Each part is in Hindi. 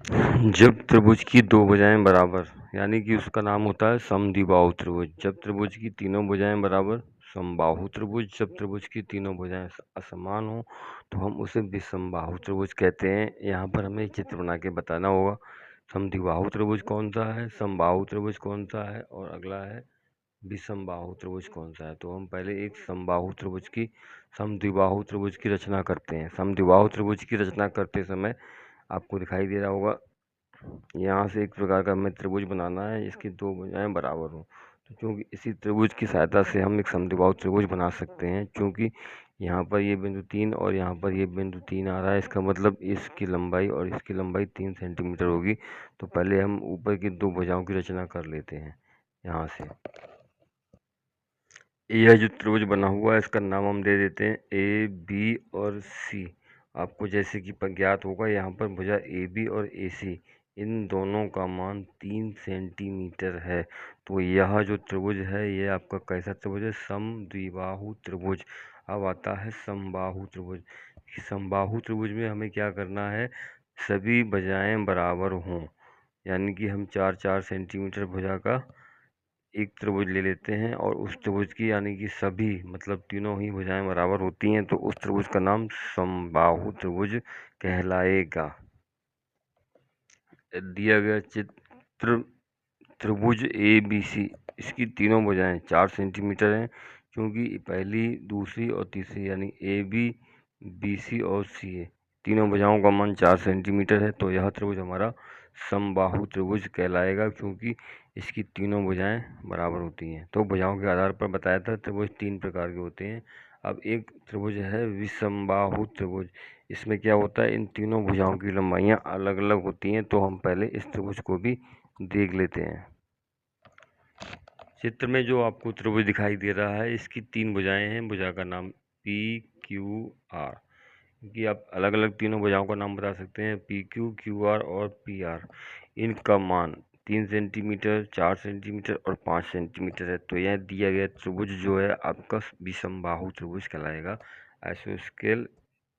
जब त्रिभुज की दो भुजाएं बराबर यानी कि उसका नाम होता है समद्विबाहु त्रिभुज। जब त्रिभुज की तीनों भुजाएं बराबर समबाहु त्रिभुज। जब त्रिभुज की तीनों भुजाएं असमान हो तो हम उसे विषमबाहु त्रिभुज कहते हैं। यहाँ पर हमें चित्र बना के बताना होगा समद्विबाहु त्रिभुज कौन सा है, समबाहु त्रिभुज कौन सा है और अगला है विषमबाहु त्रिभुज कौन सा है। तो हम पहले एक समद्विबाहु त्रिभुज की रचना करते हैं। समद्विबाहु त्रिभुज की रचना करते समय आपको दिखाई दे रहा होगा, यहाँ से एक प्रकार का हमें त्रिभुज बनाना है जिसकी दो भुजाएं बराबर हों। तो क्योंकि इसी त्रिभुज की सहायता से हम एक समद्विबाहु त्रिभुज बना सकते हैं, क्योंकि यहाँ पर ये बिंदु 3 और यहाँ पर ये बिंदु 3 आ रहा है, इसका मतलब इसकी लंबाई और इसकी लंबाई 3 सेंटीमीटर होगी। तो पहले हम ऊपर की दो भुजाओं की रचना कर लेते हैं। यहाँ से यह जो त्रिभुज बना हुआ है इसका नाम हम दे देते हैं ए बी और सी। आपको जैसे कि ज्ञात होगा, यहाँ पर भुजा ए बी और ए सी इन दोनों का मान 3 सेंटीमीटर है। तो यह जो त्रिभुज है ये आपका कैसा त्रिभुज है, समद्विबाहु त्रिभुज। अब आता है समबाहु त्रिभुज। समबाहु त्रिभुज में हमें क्या करना है, सभी भुजाएं बराबर हों, यानी कि हम 4-4 सेंटीमीटर भुजा का एक त्रिभुज ले लेते हैं और उस त्रिभुज की यानी कि सभी मतलब तीनों ही भुजाएं बराबर होती हैं, तो उस त्रिभुज का नाम समबाहु त्रिभुज कहलाएगा। दिया गया चित्र त्रिभुज ए बी सी, इसकी तीनों भुजाएं 4 सेंटीमीटर हैं, क्योंकि पहली, दूसरी और तीसरी यानी ए बी, बी सी और सी ए तीनों भुजाओं का मान 4 सेंटीमीटर है। तो यह त्रिभुज हमारा समबाहु त्रिभुज कहलाएगा, क्योंकि इसकी तीनों भुजाएं बराबर होती हैं। तो भुजाओं के आधार पर बताया था त्रिभुज 3 प्रकार के होते हैं। अब एक त्रिभुज है विषमबाहु त्रिभुज। इसमें क्या होता है, इन तीनों भुजाओं की लंबाइयाँ अलग अलग होती हैं। तो हम पहले इस त्रिभुज को भी देख लेते हैं। चित्र में जो आपको त्रिभुज दिखाई दे रहा है इसकी 3 भुजाएं हैं। भुजा का नाम पी क्यू आर, क्योंकि आप अलग अलग तीनों भुजाओं का नाम बता सकते हैं, पी क्यू, क्यू आर और पी आर। इनका मान 3 सेंटीमीटर, 4 सेंटीमीटर और 5 सेंटीमीटर है। तो यह दिया गया त्रिभुज जो है आपका विषमबाहु त्रिभुज कहलाएगा। आइसोस्केल,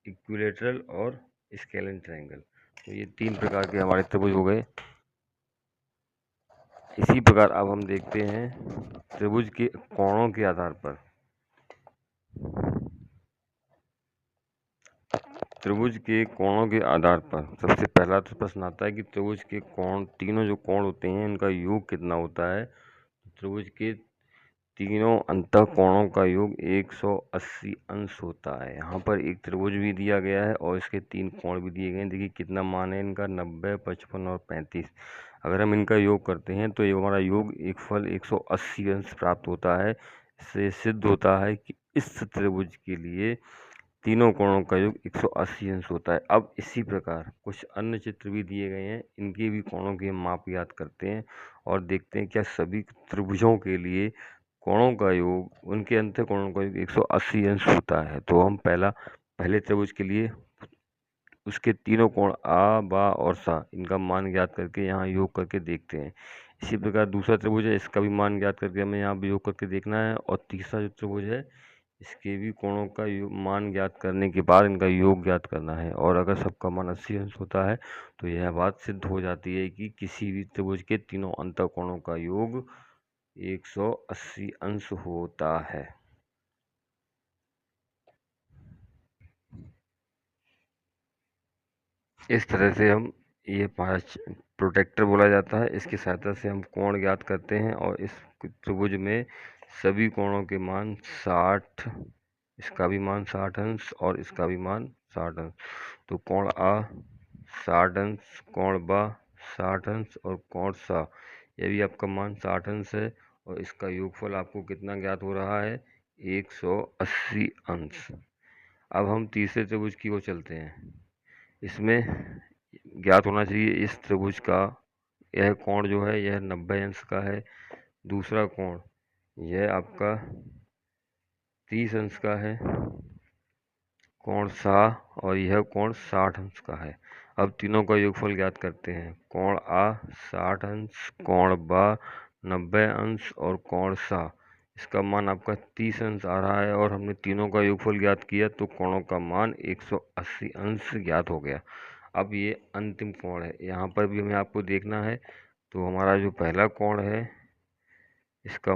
इक्विलैटरल और स्केलेन ट्रायंगल। तो ये 3 प्रकार के हमारे त्रिभुज हो गए। इसी प्रकार अब हम देखते हैं त्रिभुज के कोणों के आधार पर। त्रिभुज के कोणों के आधार पर सबसे पहला तो प्रश्न आता है कि त्रिभुज के कोण, तीनों जो कोण होते हैं इनका योग कितना होता है। त्रिभुज के तीनों अंतः कोणों का योग 180 अंश होता है। यहाँ पर एक त्रिभुज भी दिया गया है और इसके 3 कोण भी दिए गए हैं। देखिए कितना मान है इनका, 90, 55 और 35। अगर हम इनका योग करते हैं तो ये हमारा योग एक फल 180 अंश प्राप्त होता है। इससे सिद्ध होता है कि इस त्रिभुज के लिए तीनों कोणों का योग 180 अंश होता है। अब इसी प्रकार कुछ अन्य चित्र भी दिए गए हैं, इनके भी कोणों के माप याद करते हैं और देखते हैं क्या सभी त्रिभुजों के लिए कोणों का योग, उनके अंतर कोणों का योग 180 अंश होता है। तो हम पहले त्रिभुज के लिए उसके तीनों कोण आ, बा और सा, इनका मान ज्ञात करके यहाँ योग करके देखते हैं। इसी प्रकार दूसरा त्रिभुज है, इसका भी मान ज्ञात करके हमें यहाँ भी योग करके देखना है। और तीसरा जो त्रिभुज है इसके भी कोणों का मान ज्ञात करने के बाद इनका योग ज्ञात करना है। और अगर सबका मान 80 अंश होता है तो यह बात सिद्ध हो जाती है कि किसी भी त्रिभुज के तीनों अंतः कोणों का योग 180 अंश होता है। इस तरह से हम ये 5 प्रोटेक्टर बोला जाता है, इसकी सहायता से हम कोण ज्ञात करते हैं। और इस त्रिभुज में सभी कोणों के मान 60, इसका भी मान 60 अंश और इसका भी मान 60 अंश। तो कोण आ 60 अंश, कोण बा 60 अंश और कोण सा, यह भी आपका मान 60 अंश है। और इसका योगफल आपको कितना ज्ञात हो रहा है, 180 अंश। अब हम तीसरे त्रिभुज की ओर चलते हैं। इसमें ज्ञात होना चाहिए इस त्रिभुज का यह कोण जो है यह 90 अंश का है। दूसरा कोण यह आपका 30 अंश का है, कोण सा, और यह कोण 60 अंश का है। अब तीनों का योगफल ज्ञात करते हैं। कोण आ 60 अंश, कोण बा 90 अंश और कोण सा, इसका मान आपका 30 अंश आ रहा है। और हमने तीनों का योगफल ज्ञात किया तो कोणों का मान 180 अंश ज्ञात हो गया। अब ये अंतिम कोण है, यहाँ पर भी हमें आपको देखना है। तो हमारा जो पहला कोण है इसका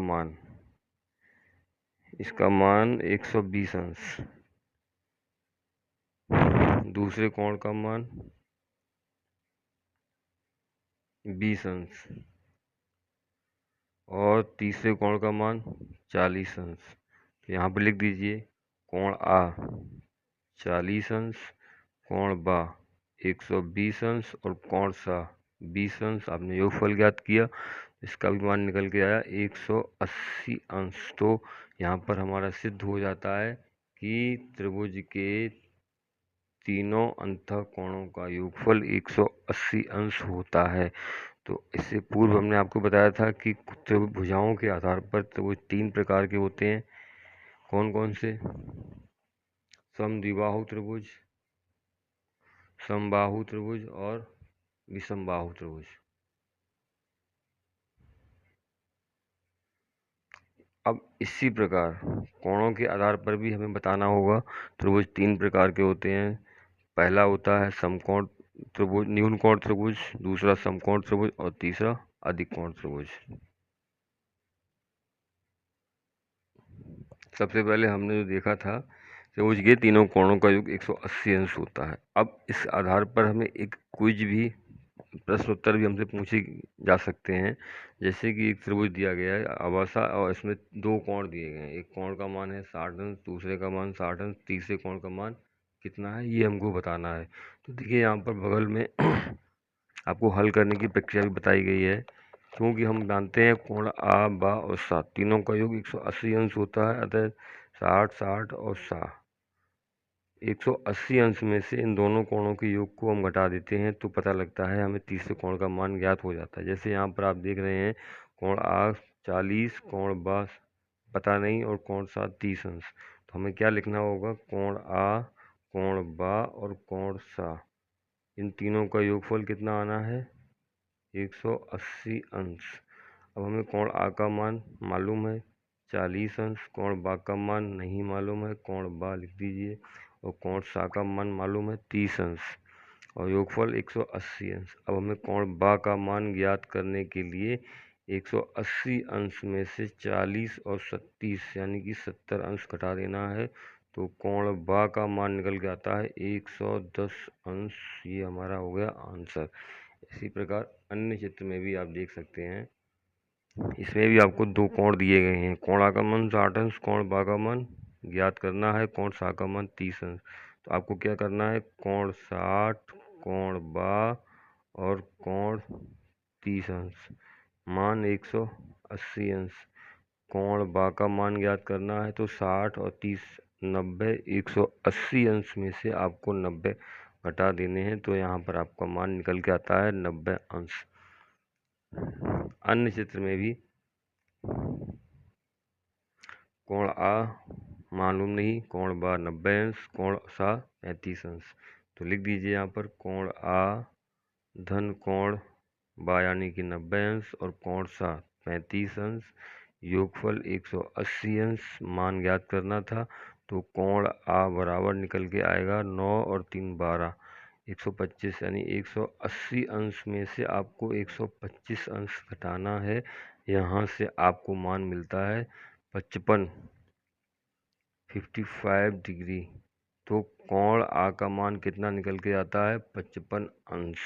मान 120 अंश, दूसरे कोण का मान 20 अंश और तीसरे कोण का मान 40 अंश। तो यहाँ पर लिख दीजिए कोण आ 40 अंश, कोण बा 120 अंश और कोण सा 20 अंश। आपने योगफल ज्ञात किया, इसका भी मान निकल के आया 180 अंश। तो यहाँ पर हमारा सिद्ध हो जाता है कि त्रिभुज के तीनों अंतःकोणों का योगफल 180 अंश होता है। तो इससे पूर्व हमने आपको बताया था कि भुजाओं के आधार पर त्रिभुज 3 प्रकार के होते हैं। कौन कौन से? समद्विबाहु त्रिभुज, समबाहु त्रिभुज और विषमबाहु त्रिभुज। अब इसी प्रकार कोणों के आधार पर भी हमें बताना होगा। त्रिभुज 3 प्रकार के होते हैं। पहला होता है समकोण त्रिभुज, न्यून कोण त्रिभुज, दूसरा समकोण त्रिभुज और तीसरा अधिक कोण त्रिभुज। सबसे पहले हमने जो देखा था त्रिभुज के तीनों कोणों का योग 180 अंश होता है। अब इस आधार पर हमें एक क्विज भी, प्रश्न उत्तर भी हमसे पूछे जा सकते हैं। जैसे कि एक त्रिभुज दिया गया है आवासा और इसमें दो कोण दिए गए हैं। एक कोण का मान है 60 अंश, दूसरे का मान 60 अंश, तीसरे कोण का मान कितना है ये हमको बताना है। तो देखिए यहाँ पर बगल में आपको हल करने की प्रक्रिया भी बताई गई है। क्योंकि हम जानते हैं कोण आ, बा और सा तीनों का योग 180 अंश होता है। अतः 60, 60 और 60 180 अंश में से इन दोनों कोणों के योग को हम घटा देते हैं तो पता लगता है हमें तीसरे कोण का मान ज्ञात हो जाता है। जैसे यहाँ पर आप देख रहे हैं कोण आ 40, कोण बा पता नहीं और कोण सा 30 अंश। तो हमें क्या लिखना होगा? कोण आ, कोण बा और कोण सा, इन तीनों का योगफल कितना आना है? 180 अंश। अब हमें कोण आ का मान मालूम है 40 अंश, कोण बा का मान नहीं मालूम है, कोण बा लिख दीजिए, और कोण सा का मान मालूम है 30 अंश और योगफल 180 अंश। अब हमें कोण बा का मान ज्ञात करने के लिए 180 अंश में से 40 और 30 यानी कि 70 अंश घटा देना है। तो कोण बा का मान निकल के आता है 110 अंश। ये हमारा हो गया आंसर। इसी प्रकार अन्य चित्र में भी आप देख सकते हैं, इसमें भी आपको दो कोण दिए गए हैं। कोण आ का मान 60 अंश, कोण बा का मान ज्ञात करना है, कोण सा का मान 30 अंश। तो आपको क्या करना है? कोण 60, कोण बा और कोण 30 अंश, मान 180 अंश। कोण बा का मान ज्ञात करना है तो 60 और 30 90, 180 अंश में से आपको 90 घटा देने हैं। तो यहाँ पर आपका मान निकल के आता है 90 अंश। अन्य चित्र में भी कोण आ मालूम नहीं, कोण बा 90 अंश, कोण सा 35 अंश। तो लिख दीजिए यहाँ पर कोण आ धन कोण बा यानी कि 90 अंश और कोण सा 35 अंश, योगफल 180 अंश। मान ज्ञात करना था तो कोण आ बराबर निकल के आएगा 9 और 3 12, 125 यानी 180 अंश में से आपको 125 अंश घटाना है। यहाँ से आपको मान मिलता है 55 डिग्री। तो कोण आ का मान कितना निकल के आता है? 55 अंश।